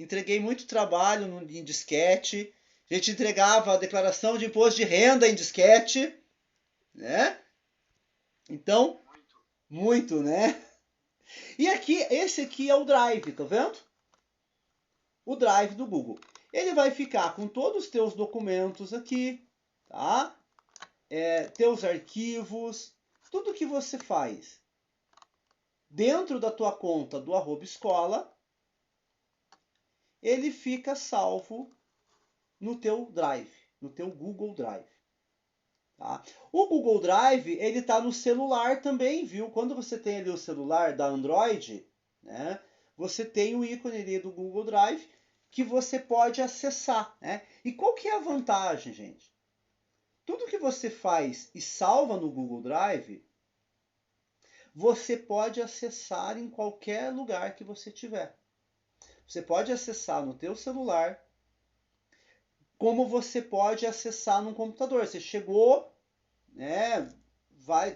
entreguei muito trabalho em disquete. A gente entregava a declaração de imposto de renda em disquete, né? Então, muito, né? E aqui, esse aqui é o Drive, tá vendo? O Drive do Google. Ele vai ficar com todos os teus documentos aqui, tá? Teus arquivos, tudo que você faz dentro da tua conta do @escola, ele fica salvo no teu Drive, no teu Google Drive. Tá? O Google Drive, ele está no celular também, viu? Quando você tem ali o celular da Android, né, você tem o ícone ali do Google Drive que você pode acessar, né? E qual que é a vantagem, gente? Tudo que você faz e salva no Google Drive, você pode acessar em qualquer lugar que você tiver. Você pode acessar no teu celular, como você pode acessar no computador. Você chegou, né,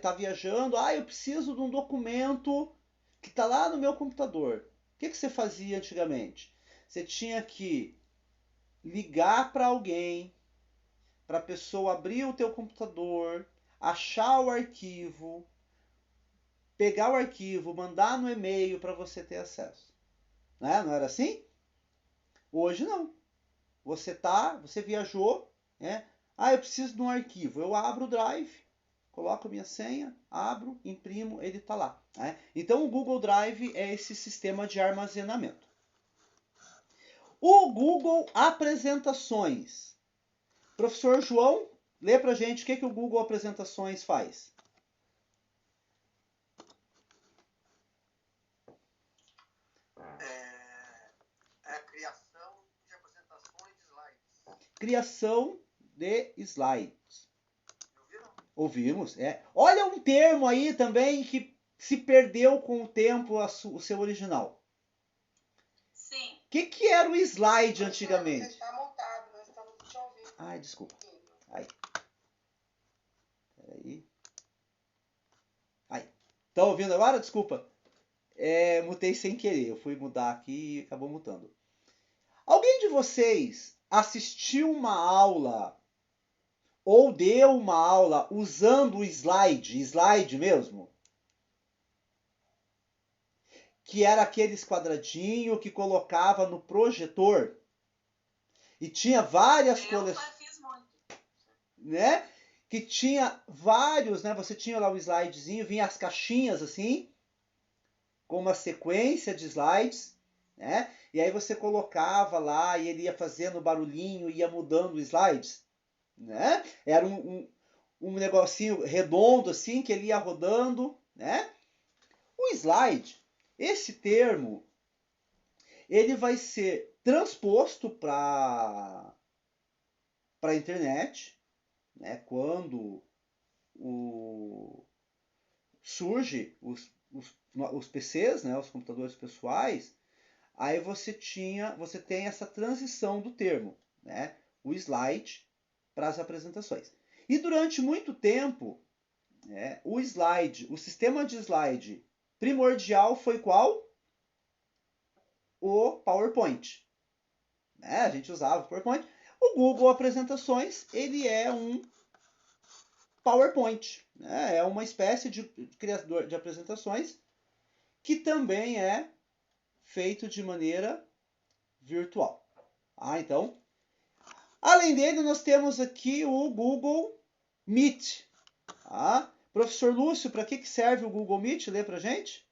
tá viajando, eu preciso de um documento que está lá no meu computador. O que você fazia antigamente? Você tinha que ligar para alguém, para a pessoa abrir o teu computador, achar o arquivo, pegar o arquivo, mandar no e-mail para você ter acesso. Né? Não era assim? Hoje não. Você viajou, né? Eu preciso de um arquivo. Eu abro o Drive, coloco minha senha, abro, imprimo, ele está lá. Né? Então o Google Drive é esse sistema de armazenamento. O Google Apresentações. Professor João, lê pra gente o que o Google Apresentações faz. A criação de apresentações de slides. Criação de slides. Ouviram? Ouvimos, Olha um termo aí também que se perdeu com o tempo o seu original. Sim. O que era o slide antigamente? Você está montado, nós estamos te ouvindo. Desculpa. Peraí. Tá ouvindo agora? Desculpa. Mutei sem querer. Eu fui mudar aqui e acabou mutando. Alguém de vocês assistiu uma aula ou deu uma aula usando o slide mesmo? Que era aqueles quadradinhos que colocava no projetor e tinha várias coleções, fiz muito, né? Que tinha vários, né? Você tinha lá o slidezinho, vinha as caixinhas assim, com uma sequência de slides, né? E aí você colocava lá e ele ia fazendo barulhinho, ia mudando os slides, né? Era um negocinho redondo assim que ele ia rodando, né? O slide, esse termo, ele vai ser transposto para a internet, né? Quando surge os PCs, né? Os computadores pessoais, aí você tem essa transição do termo, né? O slide para as apresentações. E durante muito tempo, né, o sistema de slide primordial foi qual? O PowerPoint. Né? A gente usava o PowerPoint. O Google Apresentações, ele é um PowerPoint. Né? É uma espécie de criador de apresentações que também é feito de maneira virtual. Então, além dele, nós temos aqui o Google Meet. Professor Lúcio, para que serve o Google Meet? Lê para a gente.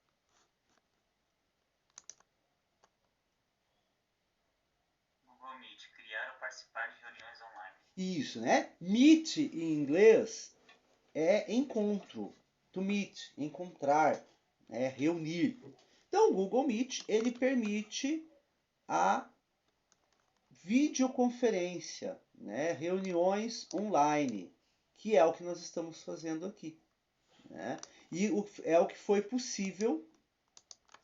Google Meet, criar ou participar de reuniões online. Isso, né? Meet em inglês é encontro. To meet, encontrar, reunir. Então, o Google Meet, ele permite a videoconferência, né? Reuniões online, que é o que nós estamos fazendo aqui. Né? E é o que foi possível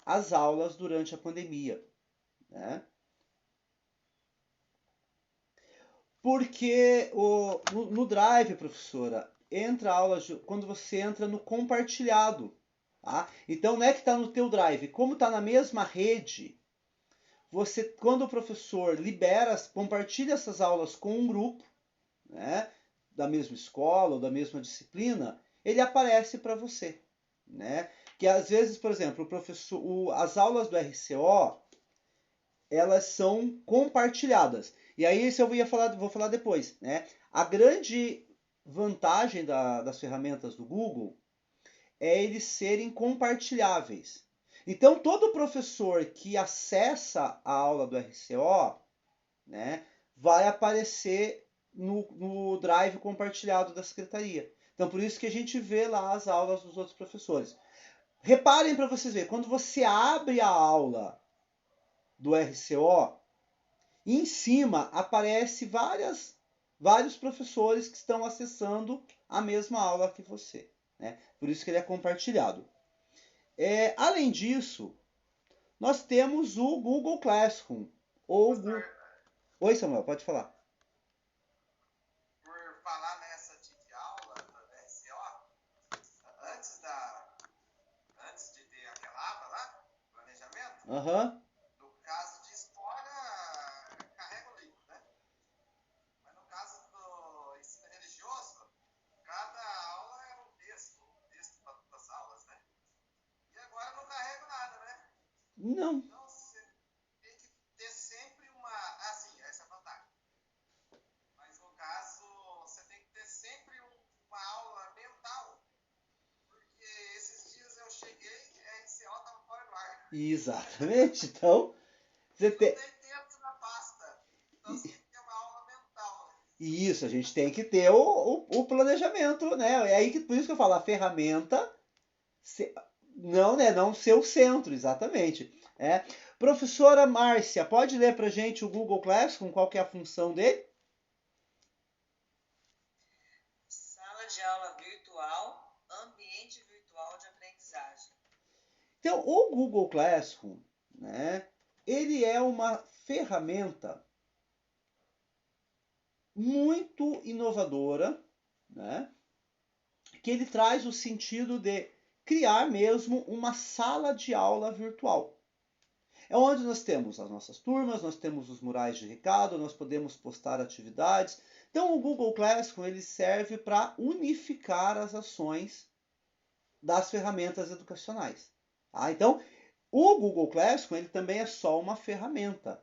as aulas durante a pandemia. Né? Porque no Drive, professora, entra aulas quando você entra no compartilhado. Tá? Então não é que está no teu Drive. Como está na mesma rede, quando o professor compartilha essas aulas com um grupo, né, da mesma escola ou da mesma disciplina, ele aparece para você, né? Que às vezes, por exemplo, as aulas do RCO, elas são compartilhadas. E aí isso vou falar depois, né? A grande vantagem das ferramentas do Google é eles serem compartilháveis. Então, todo professor que acessa a aula do RCO, né, vai aparecer no drive compartilhado da secretaria. Então, por isso que a gente vê lá as aulas dos outros professores. Reparem para vocês verem, quando você abre a aula do RCO, em cima aparece vários professores que estão acessando a mesma aula que você, né? Por isso que ele é compartilhado. Além disso, nós temos o Google Classroom. Oi, Samuel, pode falar. Por falar nessa de aula da RCO, antes de ter aquela aba lá, planejamento, Aham. no caso de escola, carrega o livro, né? Mas no caso do ensino religioso, cada aula é um texto das aulas, né? E agora não carrego nada, né? Não. Então você tem que ter sempre assim, essa é a vantagem. Mas no caso, você tem que ter sempre uma aula mental. Porque esses dias eu cheguei e a RCO estava fora do ar. Exatamente. Então, você Não tem. tem tempo na pasta. Então você tem que ter uma aula mental. Isso, a gente tem que ter o planejamento, né? É aí por isso que eu falo, a ferramenta não, né? Não ser o centro, exatamente. Professora Márcia, pode ler para gente o Google Classroom? Qual que é a função dele? Sala de aula virtual, ambiente virtual de aprendizagem. Então, o Google Classroom, né? Ele é uma ferramenta muito inovadora, né? Que ele traz o sentido de criar mesmo uma sala de aula virtual. É onde nós temos as nossas turmas, nós temos os murais de recado, nós podemos postar atividades. Então o Google Classroom ele serve para unificar as ações das ferramentas educacionais. Tá? Então o Google Classroom ele também é só uma ferramenta,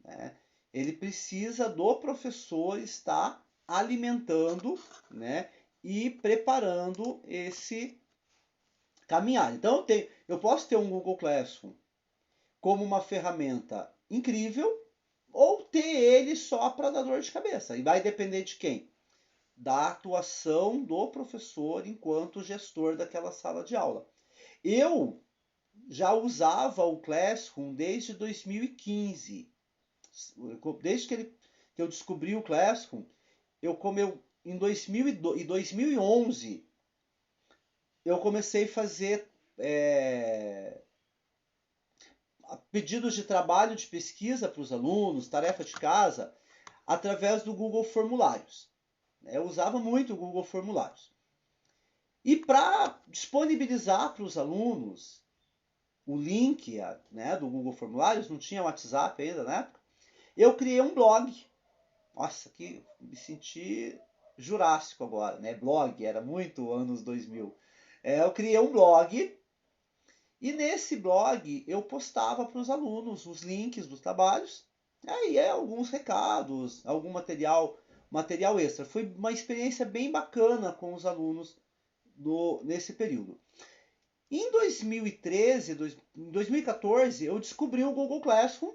né? Ele precisa do professor estar alimentando, né, e preparando esse caminhar. Então eu posso ter um Google Classroom como uma ferramenta incrível ou ter ele só para dar dor de cabeça. E vai depender de quem? Da atuação do professor enquanto gestor daquela sala de aula. Eu já usava o Classroom desde 2015. Desde que eu descobri o Classroom, em 2011 eu comecei a fazer pedidos de trabalho de pesquisa para os alunos, tarefa de casa, através do Google Formulários. Eu usava muito o Google Formulários. E para disponibilizar para os alunos o link, né, do Google Formulários, não tinha WhatsApp ainda na época, eu criei um blog. Nossa, que me senti jurássico agora, né? Blog, era muito anos 2000. Eu criei um blog e nesse blog eu postava para os alunos os links dos trabalhos, aí alguns recados, algum material extra. Foi uma experiência bem bacana com os alunos nesse período. Em 2014 eu descobri o Google Classroom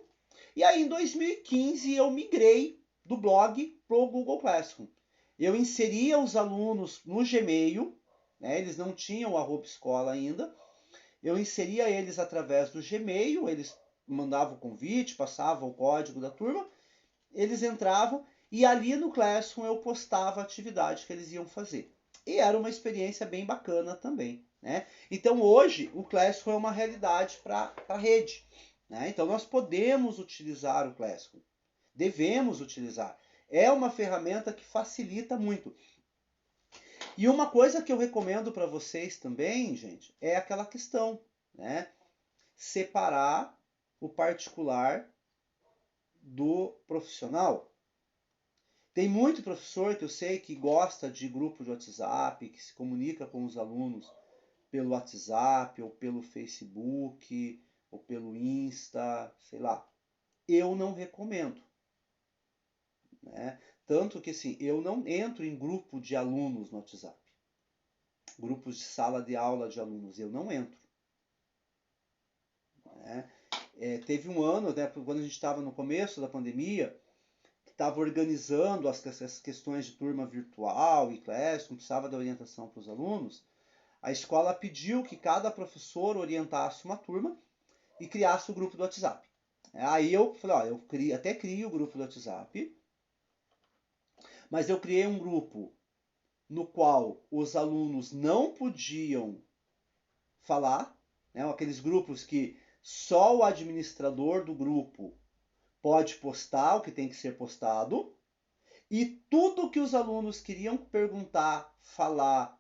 e aí em 2015 eu migrei do blog para o Google Classroom. Eu inseria os alunos no Gmail, né, eles não tinham o @escola ainda. Eu inseria eles através do Gmail, eles mandavam o convite, passavam o código da turma, eles entravam e ali no Classroom eu postava a atividade que eles iam fazer. E era uma experiência bem bacana também, né? Então hoje o Classroom é uma realidade para a rede, né? Então nós podemos utilizar o Classroom, devemos utilizar. É uma ferramenta que facilita muito. E uma coisa que eu recomendo para vocês também, gente, é aquela questão, né? Separar o particular do profissional. Tem muito professor que eu sei que gosta de grupo de WhatsApp, que se comunica com os alunos pelo WhatsApp, ou pelo Facebook, ou pelo Insta, sei lá. Eu não recomendo. Né? Tanto que assim, eu não entro em grupo de alunos no WhatsApp. Grupos de sala de aula de alunos, eu não entro. Né? Teve um ano, né, quando a gente estava no começo da pandemia, que estava organizando as questões de turma virtual e Classroom, precisava da orientação para os alunos. A escola pediu que cada professor orientasse uma turma e criasse o grupo do WhatsApp. Aí eu falei, ó, eu até crio o grupo do WhatsApp, mas eu criei um grupo no qual os alunos não podiam falar, né, aqueles grupos que só o administrador do grupo pode postar o que tem que ser postado, e tudo que os alunos queriam perguntar, falar,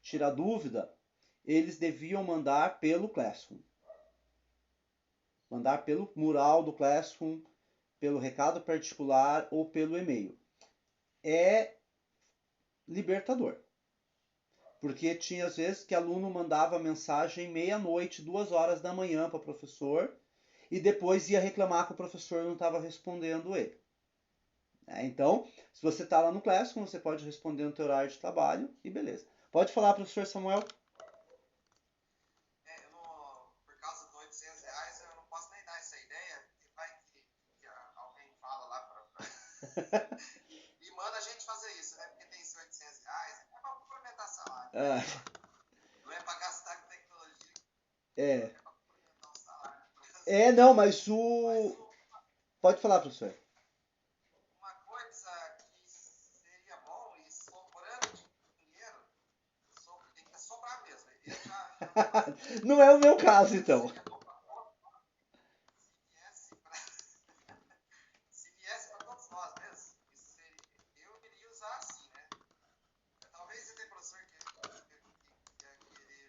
tirar dúvida, eles deviam mandar pelo Classroom. Mandar pelo mural do Classroom, pelo recado particular ou pelo e-mail. É libertador. Porque tinha às vezes que aluno mandava mensagem meia-noite, 2 horas da manhã para o professor, e depois ia reclamar que o professor não estava respondendo ele. Então, se você está lá no Classroom, você pode responder no seu horário de trabalho e beleza. Pode falar, professor Samuel? Por causa do R$800, eu não posso nem dar essa ideia, porque vai que alguém fala lá e manda a gente fazer isso, né? Porque tem esses R$800, é para complementar salário. Não é para gastar com tecnologia. É para complementar o salário. Não, mas o... Pode falar, professor. Uma coisa que seria bom e sobrando de dinheiro, tem que sobrar mesmo. Não é o meu caso, então. Se viesse para todos nós mesmo, eu iria usar assim, né? Talvez tenha professor que ia querer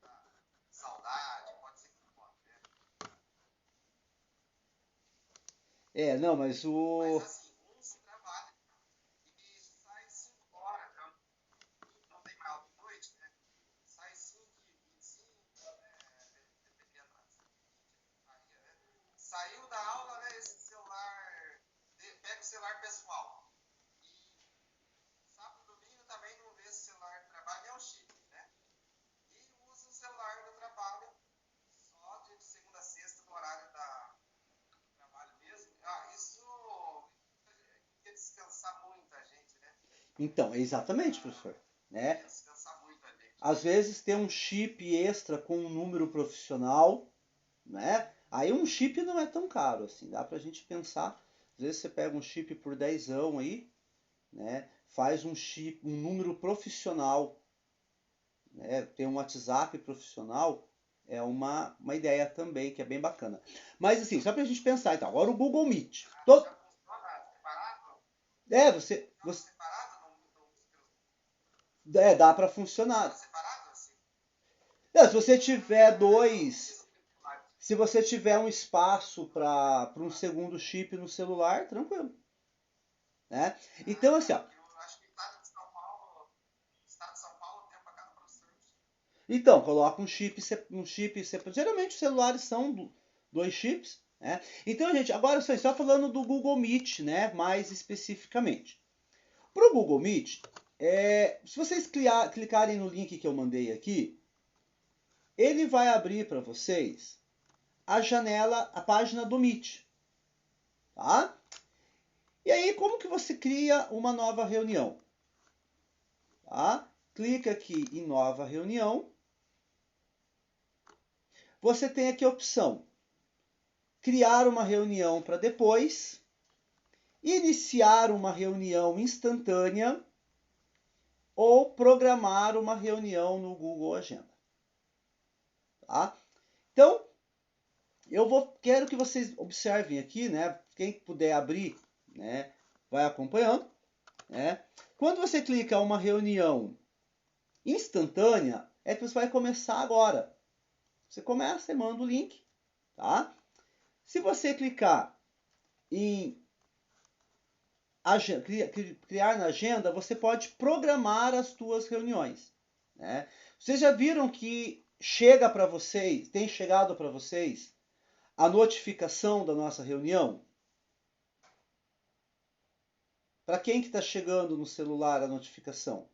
dar saudade, pode ser que pode, né? Não, mas o... Mas assim, se trabalha e sai 5 horas, não tem mais aula de noite, né? Sai 5h25, dependendo da faria, né? Saiu da aula, né? Esse celular, pega o celular pessoal. E sábado e domingo também não vê esse celular de trabalho, é um chip, né? E usa o celular do trabalho só de segunda a sexta, no horário do trabalho mesmo. Isso ia descansar muito a gente, né? Então, exatamente, professor. Né? Ia descansar muito a gente. Às vezes tem um chip extra com um número profissional, né? Aí um chip não é tão caro assim, dá pra gente pensar. Às vezes você pega um chip por 10 aí, né? Faz um chip, um número profissional, né? Tem um WhatsApp profissional, é uma ideia também que é bem bacana. Mas assim, só pra gente pensar então, agora o Google Meet. Já funciona separado? Você Separado? dá pra funcionar. Separado assim? Não, se você tiver dois, se você tiver um espaço para um segundo chip no celular, tranquilo. Né? Então, assim, ó. Eu acho que o estado de São Paulo tem para cada professor. Então, coloca um chip. Geralmente os celulares são 2 chips. Né? Então, gente, agora só falando do Google Meet, né? Mais especificamente. Para o Google Meet, se vocês clicarem no link que eu mandei aqui, ele vai abrir para vocês a janela, a página do Meet. Tá? E aí, como que você cria uma nova reunião? Tá? Clica aqui em nova reunião. Você tem aqui a opção criar uma reunião para depois, iniciar uma reunião instantânea ou programar uma reunião no Google Agenda. Tá? Então, quero que vocês observem aqui, né? Quem puder abrir, né, vai acompanhando. Né? Quando você clica uma reunião instantânea, é que você vai começar agora. Você começa e manda o link. Tá? Se você clicar em criar na agenda, você pode programar as suas reuniões, né? Vocês já viram que chega para vocês, tem chegado para vocês a notificação da nossa reunião? Para quem que está chegando no celular a notificação?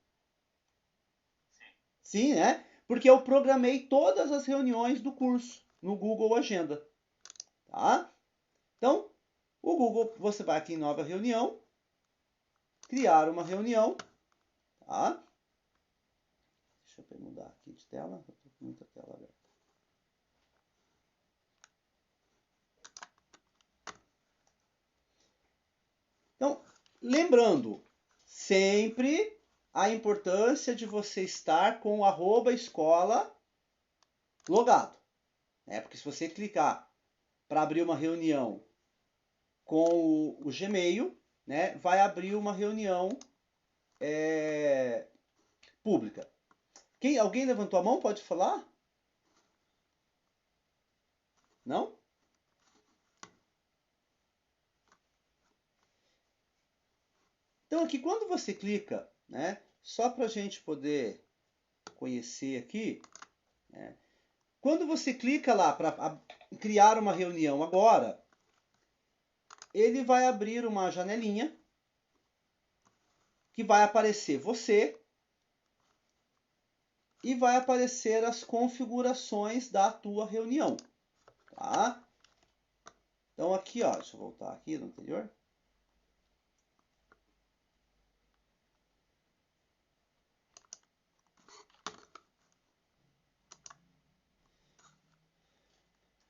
Sim, né? Porque eu programei todas as reuniões do curso no Google Agenda, tá? Então, o Google, você vai aqui em nova reunião, criar uma reunião, tá? Deixa eu mudar aqui de tela, eu tô com muita tela aberta. Então, lembrando sempre a importância de você estar com o @escola logado, né? Porque se você clicar para abrir uma reunião com o Gmail, né, vai abrir uma reunião pública. Alguém levantou a mão? Pode falar? Não? Então aqui quando você clica, né, só para a gente poder conhecer aqui, né, quando você clica lá para criar uma reunião agora, ele vai abrir uma janelinha que vai aparecer você e vai aparecer as configurações da tua reunião, tá? Então aqui, ó, deixa eu voltar aqui no anterior.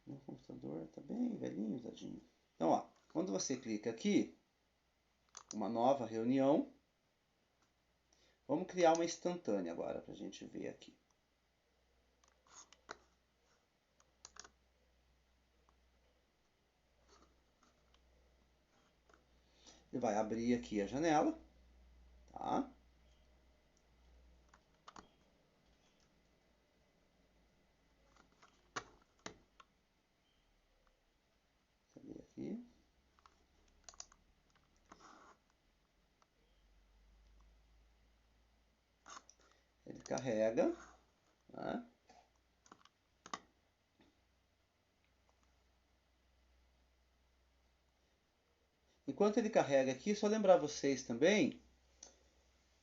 Meu computador tá bem velhinho, tadinho. Então, ó, quando você clica aqui, uma nova reunião, vamos criar uma instantânea agora para a gente ver aqui. Ele vai abrir aqui a janela, tá? Cadê aqui? Ele carrega, né? Enquanto ele carrega aqui, só lembrar vocês também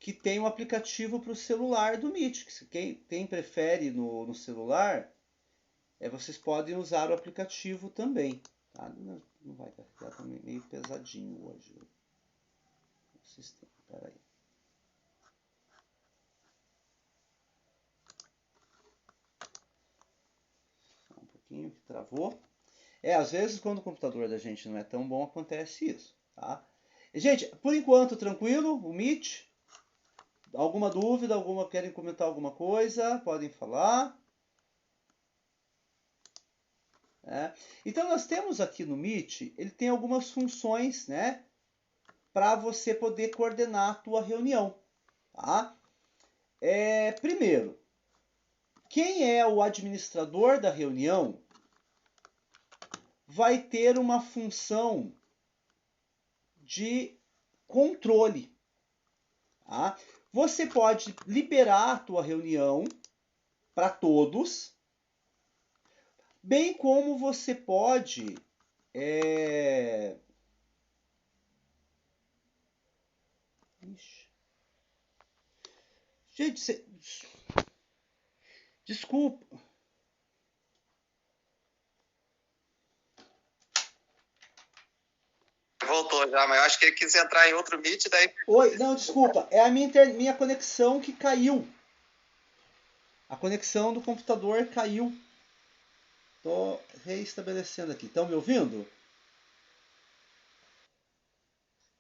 que tem um aplicativo para o celular do Meet. Quem prefere no celular, vocês podem usar o aplicativo também. Tá? Não vai carregar, tá meio pesadinho hoje o sistema. Espera aí. Só um pouquinho que travou. Às vezes quando o computador da gente não é tão bom, acontece isso, tá? E, gente, por enquanto tranquilo, o Meet. Alguma dúvida, querem comentar alguma coisa? Podem falar. Então nós temos aqui no Meet, ele tem algumas funções, né, para você poder coordenar a tua reunião, tá? Primeiro, quem é o administrador da reunião vai ter uma função de controle, tá? Você pode liberar a tua reunião para todos, bem como você pode Gente, desculpa. Voltou já, mas eu acho que ele quis entrar em outro Meet, daí... Oi, não, desculpa. É a minha conexão que caiu. A conexão do computador caiu. Tô reestabelecendo aqui. Estão me ouvindo?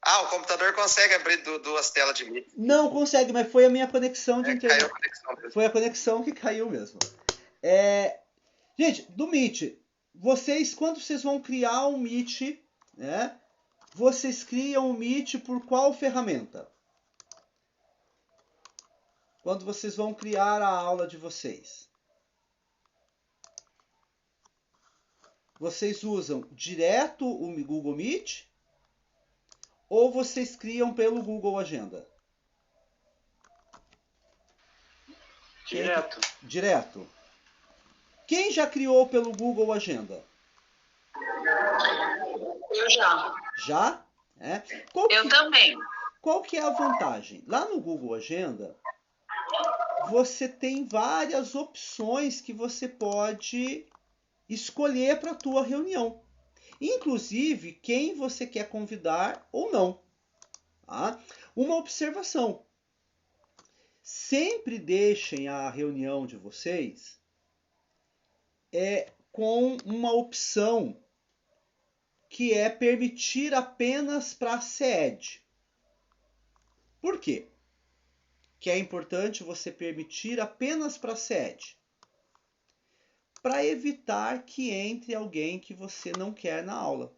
O computador consegue abrir duas telas de Meet. Não consegue, mas foi a minha conexão de internet. Caiu a conexão mesmo. Foi a conexão que caiu mesmo. Gente, do Meet, quando vocês vão criar um Meet, né? Vocês criam o Meet por qual ferramenta? Quando vocês vão criar a aula de vocês. Vocês usam direto o Google Meet ou vocês criam pelo Google Agenda? Direto. Direto. Quem já criou pelo Google Agenda? Eu já. Já? É. Eu também. Qual que é a vantagem? Lá no Google Agenda, você tem várias opções que você pode escolher para a tua reunião. Inclusive, quem você quer convidar ou não. Tá? Uma observação. Sempre deixem a reunião de vocês com uma opção que é permitir apenas para a sede. Por quê? Que é importante você permitir apenas para a sede? Para evitar que entre alguém que você não quer na aula.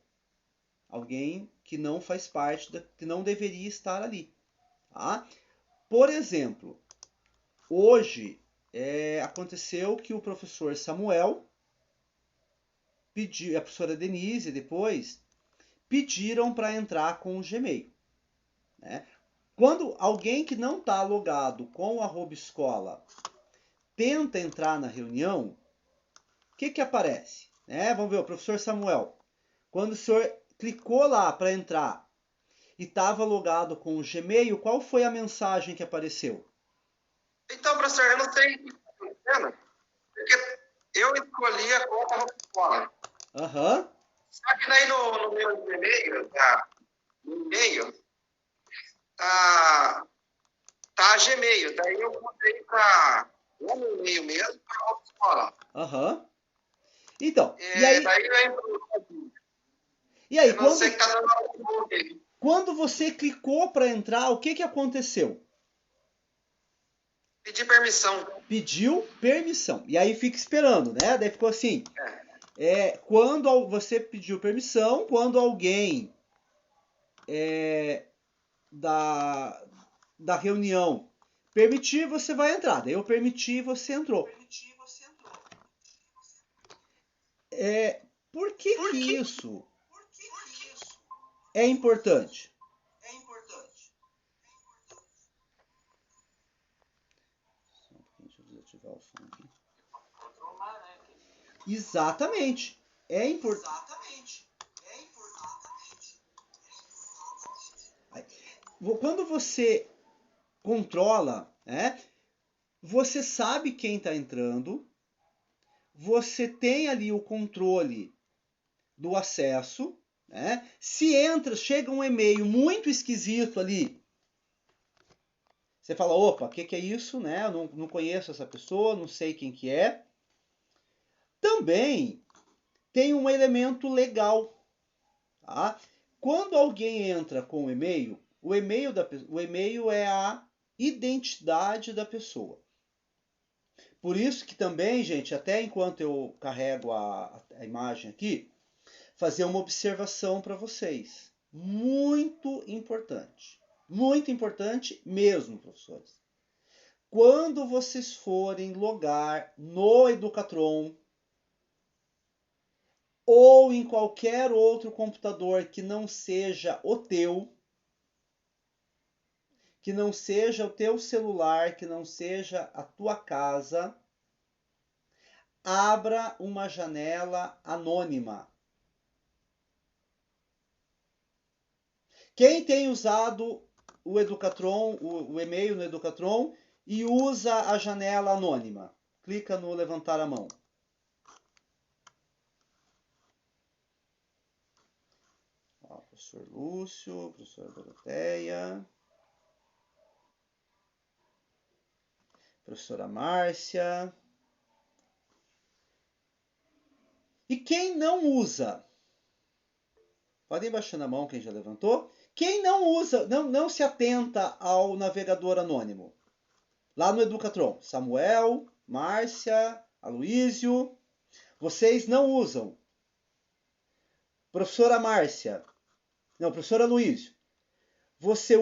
Alguém que não faz parte, que não deveria estar ali. Tá? Por exemplo, hoje aconteceu que o professor Samuel pediu, a professora Denise depois, pediram para entrar com o Gmail. Né? Quando alguém que não está logado com o @escola tenta entrar na reunião, o que aparece? Vamos ver, o professor Samuel. Quando o senhor clicou lá para entrar e estava logado com o Gmail, qual foi a mensagem que apareceu? Então, professor, eu não sei o que está acontecendo, porque eu escolhi a conta escola. Aham. Só que daí no meu e-mail, no e-mail, tá Gmail. Daí eu mudei para no e-mail mesmo, para a escola. Aham. Então, e aí... Daí eu entro. E aí, eu não sei o que está dando dele. Quando você clicou para entrar, o que aconteceu? Pedir permissão. Pediu permissão. E aí fica esperando, né? Daí ficou assim. Quando você pediu permissão, quando alguém da reunião permitir, você vai entrar. Daí eu permiti, você entrou. Por que isso é importante? Deixa eu desativar o som aqui. Exatamente. É importante. Quando você controla, você sabe quem está entrando, você tem ali o controle do acesso, né? Se chega um e-mail muito esquisito ali, você fala, opa, o que é isso, né? Eu não conheço essa pessoa, não sei quem que é. Também tem um elemento legal. Tá? Quando alguém entra com o e-mail é a identidade da pessoa. Por isso que também, gente, até enquanto eu carrego a imagem aqui, fazer uma observação para vocês. Muito importante. Muito importante mesmo, professores. Quando vocês forem logar no Educatron ou em qualquer outro computador que não seja o teu, que não seja o teu celular, que não seja a tua casa, abra uma janela anônima. Quem tem usado o Educatron, o e-mail no Educatron e usa a janela anônima? Clica no levantar a mão. Professor Lúcio, professora Doroteia, professora Márcia. E quem não usa? Podem baixar a mão quem já levantou. Quem não usa, não se atenta ao navegador anônimo? Lá no Educatron, Samuel, Márcia, Aloísio, vocês não usam. Professora Márcia, não, professora Aloísio, você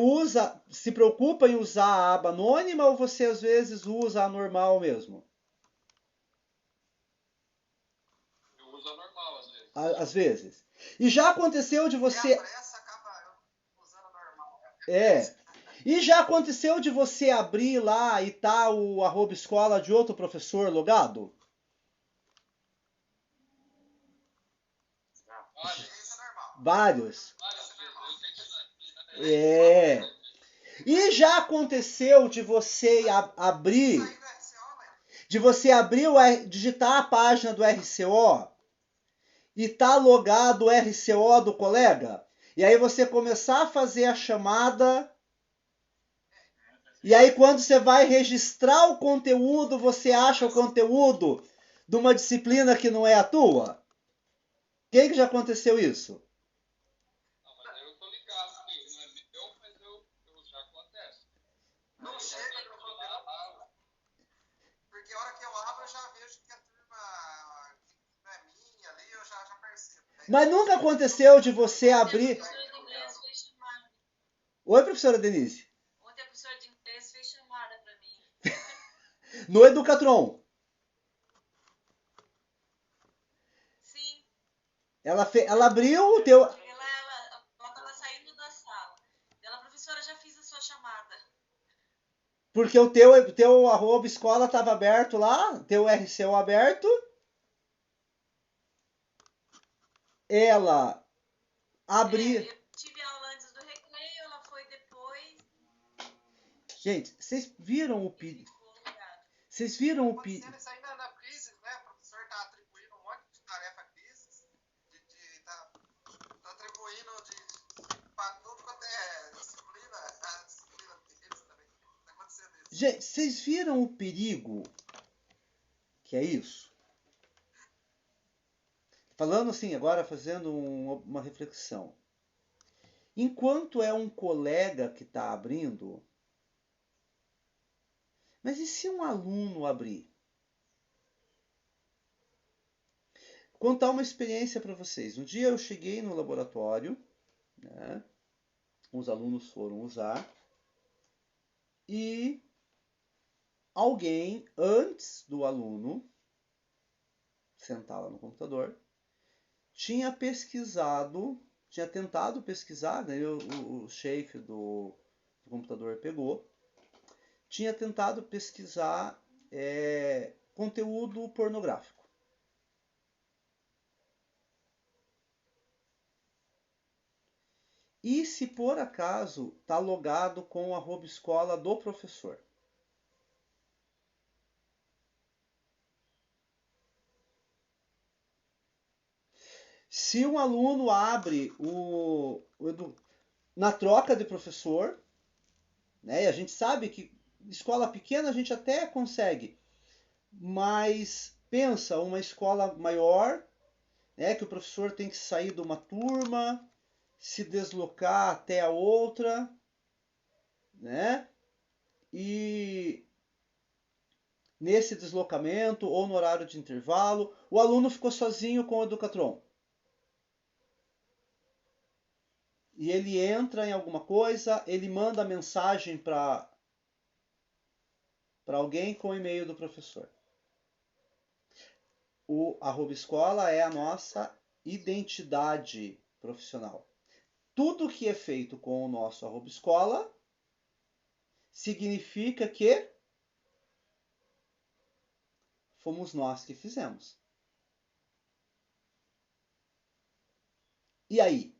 se preocupa em usar a aba anônima ou você às vezes usa a normal mesmo? Eu uso a normal às vezes. Às vezes. E já aconteceu de você... A pressa acaba usando É. E já aconteceu de você abrir lá e tá o @escola de outro professor logado? Olha, isso é normal. Vários. Isso é normal. É. E já aconteceu de você abrir, Sair do RCO, né? de você abrir digitar a página do RCO e tá logado o RCO do colega? E aí você começar a fazer a chamada. E aí quando você vai registrar o conteúdo, você acha o conteúdo de uma disciplina que não é a tua? Quem que já aconteceu isso? Eu tô ligado aqui, não é meu, mas eu já acontece. Não chega no conteúdo. Porque a hora que eu abro, eu já vejo que a turma não é minha ali, eu já percebo. Mas nunca aconteceu de você abrir... A professora de inglês fez chamada. Oi, professora Denise. Ontem a professora de inglês fez chamada para mim. No Educatron. Sim. Ela abriu o teu... Ela estava saindo da sala. Ela, professora, já fiz a sua chamada. Porque o teu @escola estava aberto lá, teu RCO aberto. Ela abriu... Eu tive aula antes do recreio, ela foi depois Gente, vocês viram o e perigo? ficou ligado. Vocês viram o Pode perigo? ser isso aí na Crisis, né? O professor tá atribuindo um monte de tarefa Crisis, tá atribuindo para tudo quanto é disciplina, a disciplina deles também. Tá acontecendo isso. Gente, vocês viram o perigo que é isso? Falando assim, agora fazendo uma reflexão. Enquanto é um colega que está abrindo, mas e se um aluno abrir? Vou contar uma experiência para vocês. Um dia eu cheguei no laboratório, né? Os alunos foram usar e alguém antes do aluno sentar lá no computador tinha pesquisado, tinha tentado pesquisar, né? O chefe do computador pegou, tinha tentado pesquisar conteúdo pornográfico. E se por acaso está logado com o @escola do professor? Se um aluno abre na troca de professor, né? E a gente sabe que escola pequena a gente até consegue, mas pensa uma escola maior, né? Que o professor tem que sair de uma turma, se deslocar até a outra, né? E nesse deslocamento ou no horário de intervalo, o aluno ficou sozinho com o Educatron. E ele entra em alguma coisa, ele manda mensagem para alguém com o e-mail do professor. O @escola é a nossa identidade profissional. Tudo que é feito com o nosso @escola significa que fomos nós que fizemos. E aí?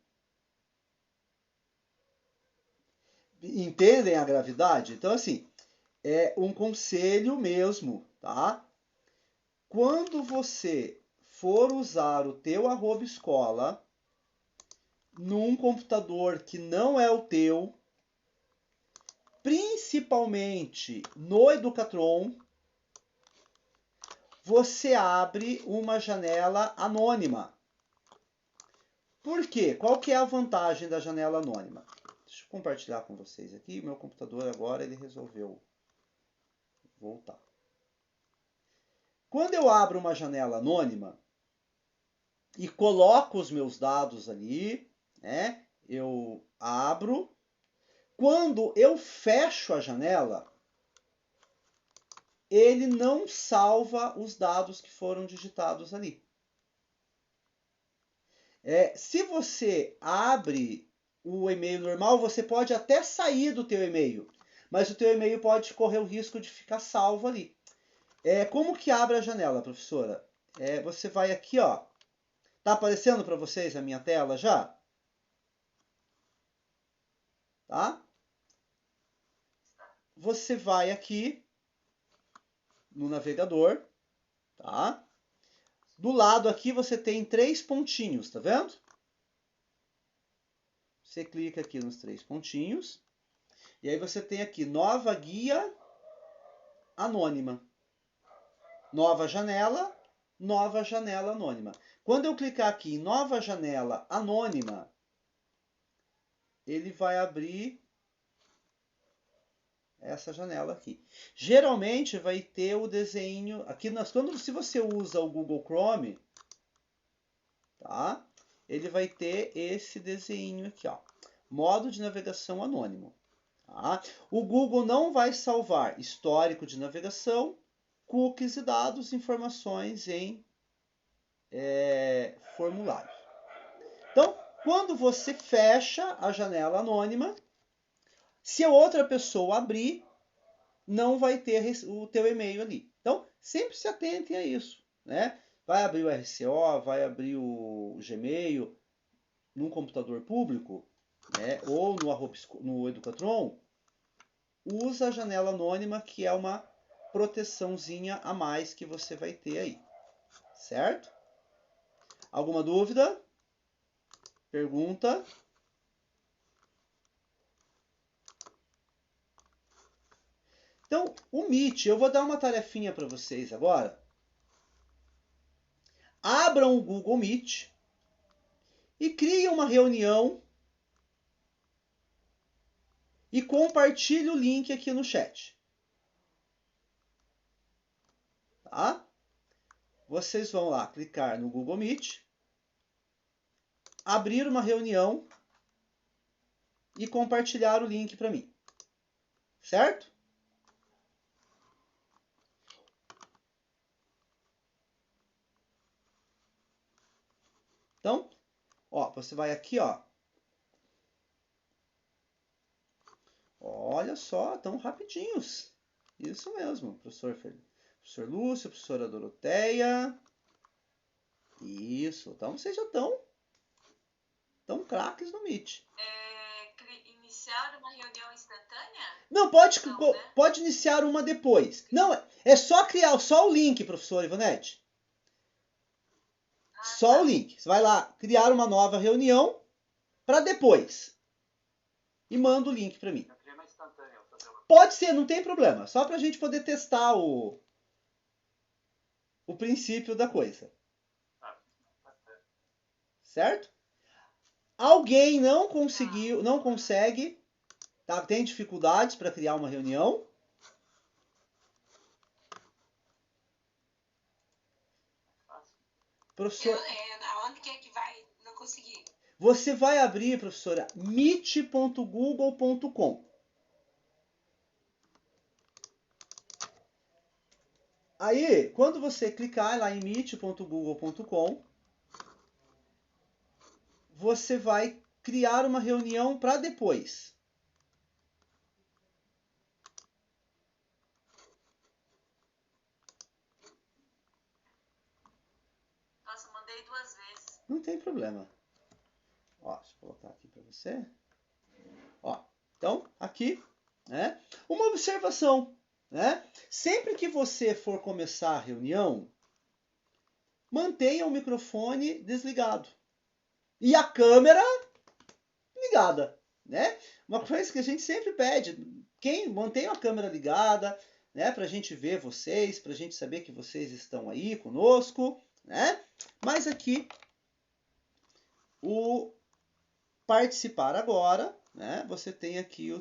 Entendem a gravidade? Então, assim, é um conselho mesmo, tá? Quando você for usar o teu @escola num computador que não é o teu, principalmente no Educatron, você abre uma janela anônima. Por quê? Qual que é a vantagem da janela anônima? Deixa eu compartilhar com vocês aqui. Meu computador agora ele resolveu voltar. Quando eu abro uma janela anônima e coloco os meus dados ali, né? Eu abro. Quando eu fecho a janela, ele não salva os dados que foram digitados ali. Se você abre o e-mail normal, você pode até sair do teu e-mail, mas o teu e-mail pode correr o risco de ficar salvo ali. Como que abre a janela, professora? Você vai aqui, ó. Tá aparecendo para vocês a minha tela já? Tá? Você vai aqui no navegador, tá? Do lado aqui você tem 3 pontinhos, tá vendo? Você clica aqui nos 3 pontinhos. E aí você tem aqui nova guia anônima. Nova janela anônima. Quando eu clicar aqui em nova janela anônima, ele vai abrir essa janela aqui. Geralmente vai ter o desenho aqui se você usa o Google Chrome, tá? Ele vai ter esse desenho aqui, ó. Modo de navegação anônimo. Tá? O Google não vai salvar histórico de navegação, cookies e dados, informações em formulário. Então, quando você fecha a janela anônima, se a outra pessoa abrir, não vai ter o teu e-mail ali. Então, sempre se atentem a isso, né? Vai abrir o RCO, vai abrir o Gmail num computador público, né? Ou no Educatron, usa a janela anônima, que é uma proteçãozinha a mais que você vai ter aí. Certo? Alguma dúvida? Pergunta? Então, o Meet, eu vou dar uma tarefinha para vocês agora. Abram o Google Meet e criem uma reunião e compartilhe o link aqui no chat. Tá? Vocês vão lá clicar no Google Meet, abrir uma reunião e compartilhar o link para mim. Certo? Então, ó, você vai aqui, ó. Olha só, tão rapidinhos. Isso mesmo, professor Lúcio, professora Doroteia. Isso, então vocês já estão craques no Meet. Iniciar uma reunião instantânea? Não, pode iniciar uma depois. Não, é só criar só o link, professor Ivonete. Só o link. Você vai lá criar uma nova reunião para depois. E manda o link para mim. Pode ser, não tem problema. Só para a gente poder testar o princípio da coisa. Certo? Alguém não consegue, tá? Tem dificuldades para criar uma reunião? Professor, aonde que vai? Não consegui. você vai abrir, professora, meet.google.com. Aí, quando você clicar lá em meet.google.com, você vai criar uma reunião para depois. Nossa, mandei 2 vezes. Não tem problema. Ó, deixa eu colocar aqui para você. Ó, então, aqui, né? Uma observação, né? Sempre que você for começar a reunião, mantenha o microfone desligado e a câmera ligada, né? Uma coisa que a gente sempre pede, mantenha a câmera ligada, né? Para a gente ver vocês, para a gente saber que vocês estão aí conosco, né? Mas aqui o participar agora, né? Você tem aqui a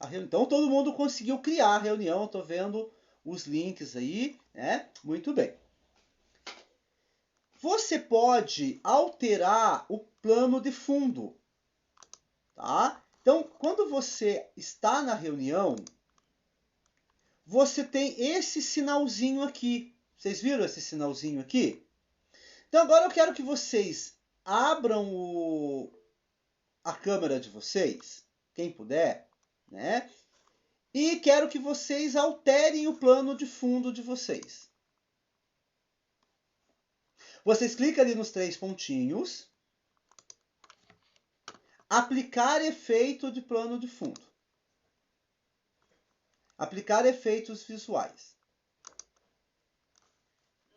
reunião. Então todo mundo conseguiu criar a reunião. Eu tô vendo os links aí, né? Muito bem. Você pode alterar o plano de fundo, tá? Então, quando você está na reunião, você tem esse sinalzinho aqui. Vocês viram esse sinalzinho aqui? Então, agora eu quero que vocês abram a câmera de vocês, quem puder, né? E quero que vocês alterem o plano de fundo de vocês. Vocês clicam ali nos 3 pontinhos. Aplicar efeito de plano de fundo. Aplicar efeitos visuais.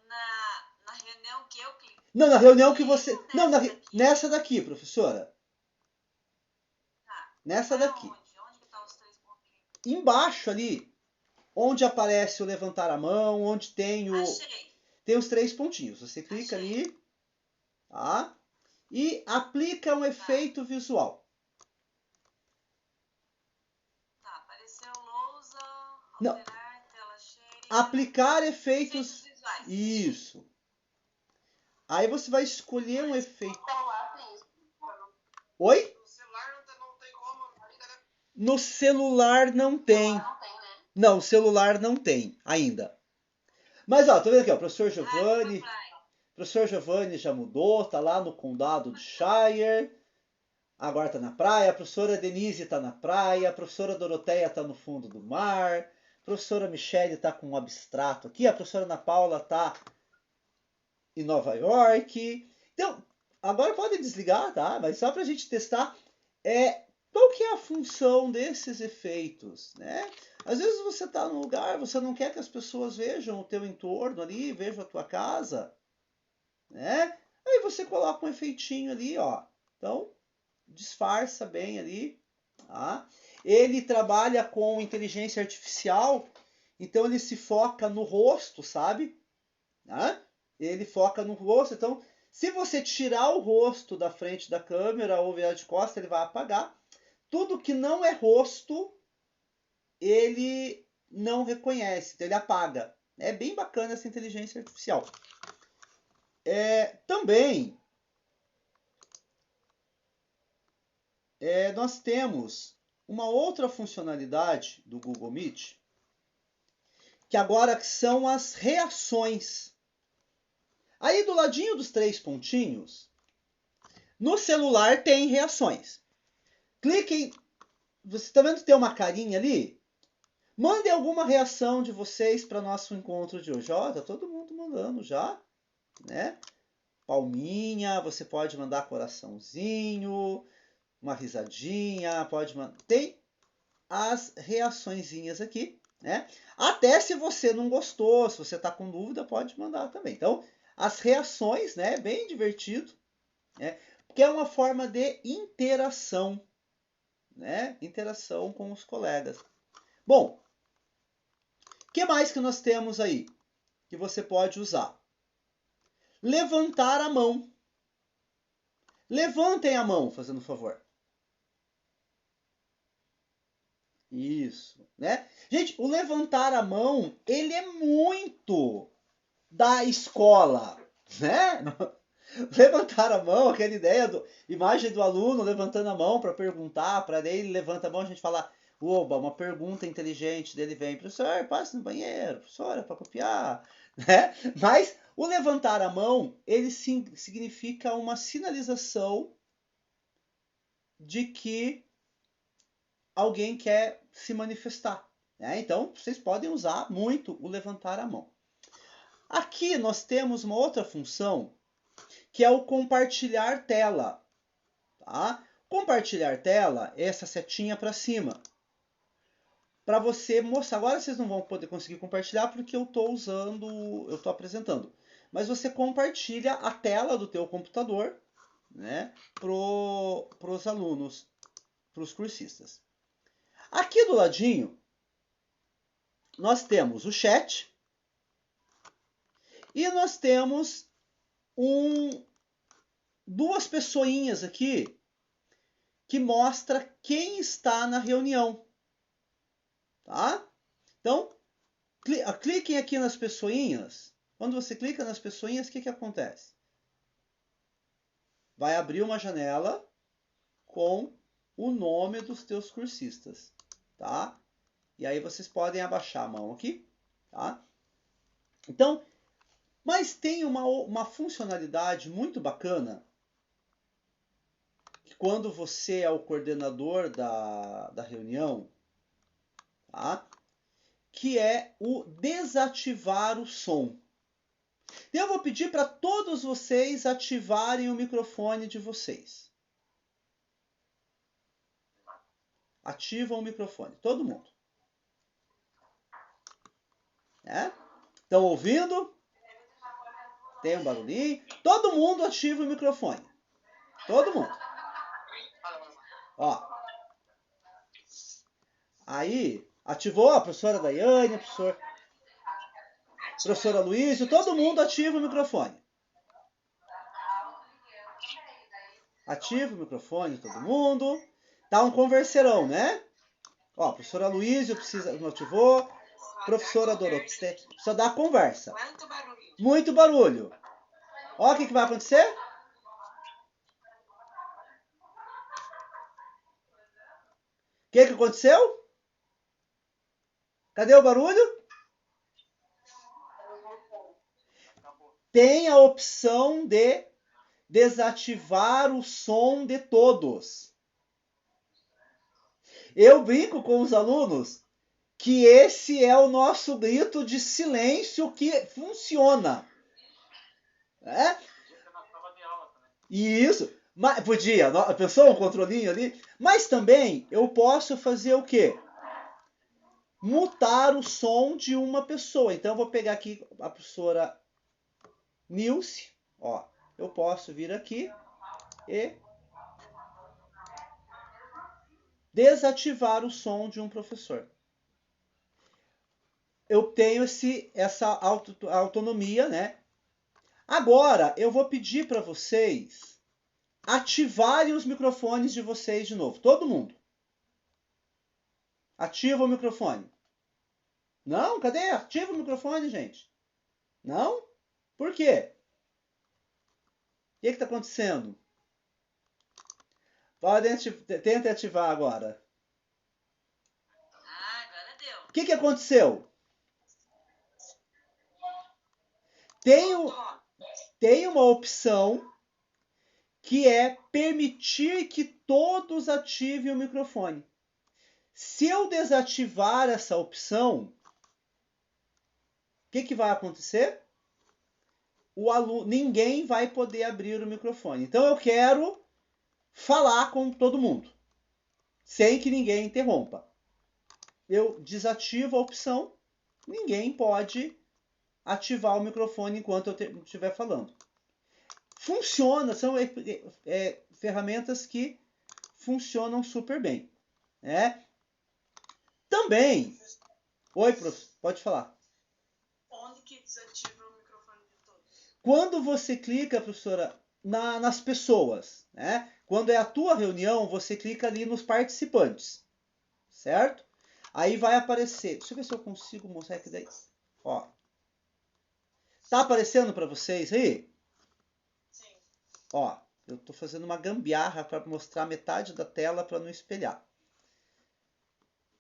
Na reunião que eu clico. Não, na reunião que você... Não, nessa daqui, professora. Tá. Nessa daqui. Onde que tá os 3 pontinhos? Embaixo ali, onde aparece o levantar a mão, onde tem o... Achei. Tem os 3 pontinhos. Você clica Achei. ali, tá? E aplica um efeito visual. Tá, apareceu lousa, Não. alterar, tela cheia. Aplicar efeitos... visuais. Isso. Aí você vai escolher um efeito... No celular tem isso. Oi? No celular não tem como ainda, né? No celular não tem. Não tem, né? Não, o celular não tem ainda. Mas, ó, tô vendo aqui, ó, professor Giovanni. Professor Giovanni já mudou, tá lá no condado de Shire. Agora tá na praia. A professora Denise tá na praia. A professora Doroteia tá no fundo do mar. A professora Michele tá com um abstrato aqui. A professora Ana Paula tá em Nova York. Então, agora pode desligar, tá? Mas só pra gente testar qual que é a função desses efeitos, né? Às vezes você está num lugar, você não quer que as pessoas vejam o teu entorno ali, vejam a tua casa, né? Aí você coloca um efeitinho ali, ó. Então, disfarça bem ali, tá? Ele trabalha com inteligência artificial, então ele se foca no rosto, sabe? Tá? Ele foca no rosto, então se você tirar o rosto da frente da câmera ou virar de costas, ele vai apagar. Tudo que não é rosto, ele não reconhece, então ele apaga. É bem bacana essa inteligência artificial. Também, nós temos uma outra funcionalidade do Google Meet, que agora são as reações. Aí do ladinho dos 3 pontinhos, no celular tem reações. Cliquem, você está vendo que tem uma carinha ali? Mandem alguma reação de vocês para nosso encontro de hoje. Ó, tá todo mundo mandando já, né? Palminha, você pode mandar coraçãozinho, uma risadinha, pode mandar. Tem as reaçõezinhas aqui, né? Até se você não gostou, se você tá com dúvida, pode mandar também. Então, as reações, né? Bem divertido, né? Porque é uma forma de interação, né? Interação com os colegas. Bom, o que mais que nós temos aí que você pode usar? Levantar a mão. Levantem a mão, fazendo favor. Isso, né? Gente, o levantar a mão, ele é muito da escola, né? Levantar a mão, aquela ideia imagem do aluno levantando a mão para perguntar, para ele levanta a mão, a gente fala, oba, uma pergunta inteligente dele vem, professor, passe no banheiro, professora, para copiar, né? Mas o levantar a mão, ele significa uma sinalização de que alguém quer se manifestar, né? Então, vocês podem usar muito o levantar a mão. Aqui nós temos uma outra função, que é o compartilhar tela. Tá? Compartilhar tela é essa setinha para cima. Para você mostrar. Agora vocês não vão poder conseguir compartilhar porque eu estou apresentando. Mas você compartilha a tela do teu computador, né, para os alunos, para os cursistas. Aqui do ladinho, nós temos o chat e nós temos duas pessoinhas aqui que mostra quem está na reunião. Tá? Então, cliquem aqui nas pessoinhas. Quando você clica nas pessoinhas, o que acontece? Vai abrir uma janela com o nome dos teus cursistas. Tá? E aí vocês podem abaixar a mão aqui. Tá? Então, mas tem uma funcionalidade muito bacana. quando você é o coordenador da reunião, tá? Que é o desativar o som. Então, eu vou pedir para todos vocês ativarem o microfone de vocês. Ativam o microfone, todo mundo. Estão ouvindo? Tem um barulhinho? Todo mundo ativa o microfone. Todo mundo. Ó. Aí, ativou a professora Daiane, a professora Luísa, todo mundo ativa o microfone. Ativa o microfone, todo mundo. Tá um converserão, né? Ó, professora Luísa não ativou. Professora Doroteia, só dá conversa. Muito barulho. Muito barulho. Ó, o que vai acontecer? O que aconteceu? Cadê o barulho? Tem a opção de desativar o som de todos. Eu brinco com os alunos que esse é o nosso grito de silêncio que funciona. Isso. Mas, podia, pensou um controlinho ali? Mas também eu posso fazer o quê? Mutar o som de uma pessoa. Então eu vou pegar aqui a professora Nilce. Ó, eu posso vir aqui e desativar o som de um professor. Eu tenho essa autonomia, né? Agora, eu vou pedir para vocês ativarem os microfones de vocês de novo. Todo mundo. Ativa o microfone. Não? Cadê? Ativa o microfone, gente. Não? Por quê? O que está acontecendo? Tente ativar agora. Ah, agora deu. O que aconteceu? Tem uma opção que é permitir que todos ativem o microfone. Se eu desativar essa opção, o que vai acontecer? Ninguém vai poder abrir o microfone. Então eu quero falar com todo mundo, sem que ninguém interrompa. Eu desativo a opção, ninguém pode ativar o microfone enquanto eu estiver falando. Funciona, são ferramentas que funcionam super bem. Né? Também. Oi, prof, pode falar. Onde que desativa o microfone de todos? Quando você clica, professora, nas pessoas, né? Quando é a tua reunião, você clica ali nos participantes, certo? Aí vai aparecer. Deixa eu ver se eu consigo mostrar aqui daí. Ó. Tá aparecendo para vocês aí? Sim. Ó, eu tô fazendo uma gambiarra para mostrar metade da tela para não espelhar.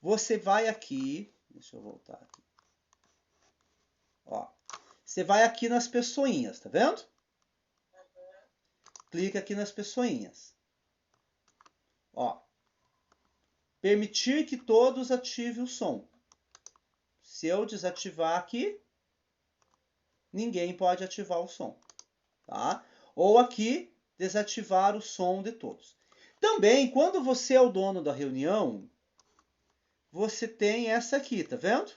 Você vai aqui, deixa eu voltar aqui. Ó, você vai aqui nas pessoinhas, tá vendo? Clica aqui nas pessoinhas. Ó, permitir que todos ativem o som. Se eu desativar aqui, ninguém pode ativar o som, tá? Ou aqui, desativar o som de todos. Também, quando você é o dono da reunião, você tem essa aqui, tá vendo?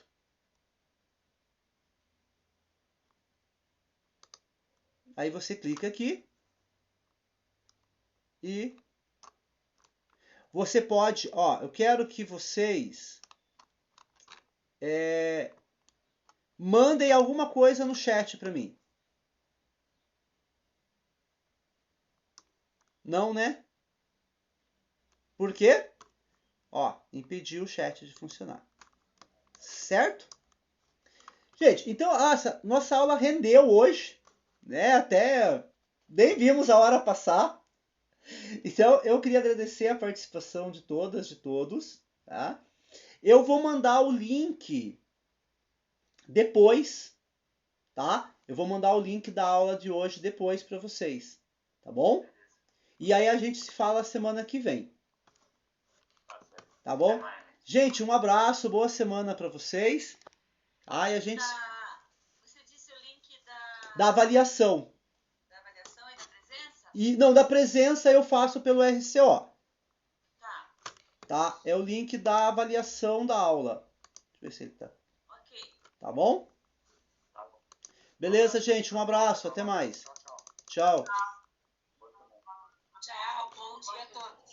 Aí você clica aqui e você pode, ó, eu quero que vocês mandem alguma coisa no chat para mim. Não, né? Por quê? Ó, impedir o chat de funcionar. Certo? Gente, então nossa aula rendeu hoje, né? Até nem vimos a hora passar. Então, eu queria agradecer a participação de todas, de todos, tá? Eu vou mandar o link depois, tá? Eu vou mandar o link da aula de hoje depois para vocês, tá bom? E aí a gente se fala semana que vem. Tá bom? Gente, um abraço, boa semana para vocês. Aí a gente... Você disse o link Da avaliação. da avaliação e da presença? E, não, da presença eu faço pelo RCO. Tá. Tá? É o link da avaliação da aula. Deixa eu ver se ele tá. Ok. Tá bom? Beleza, gente. Um abraço. Até mais. Tchau. Tchau, bom dia a todos.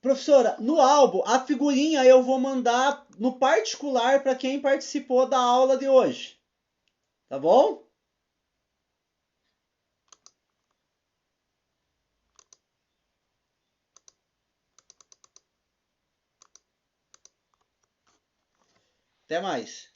Professora, no álbum, a figurinha eu vou mandar no particular para quem participou da aula de hoje. Tá bom? Até mais.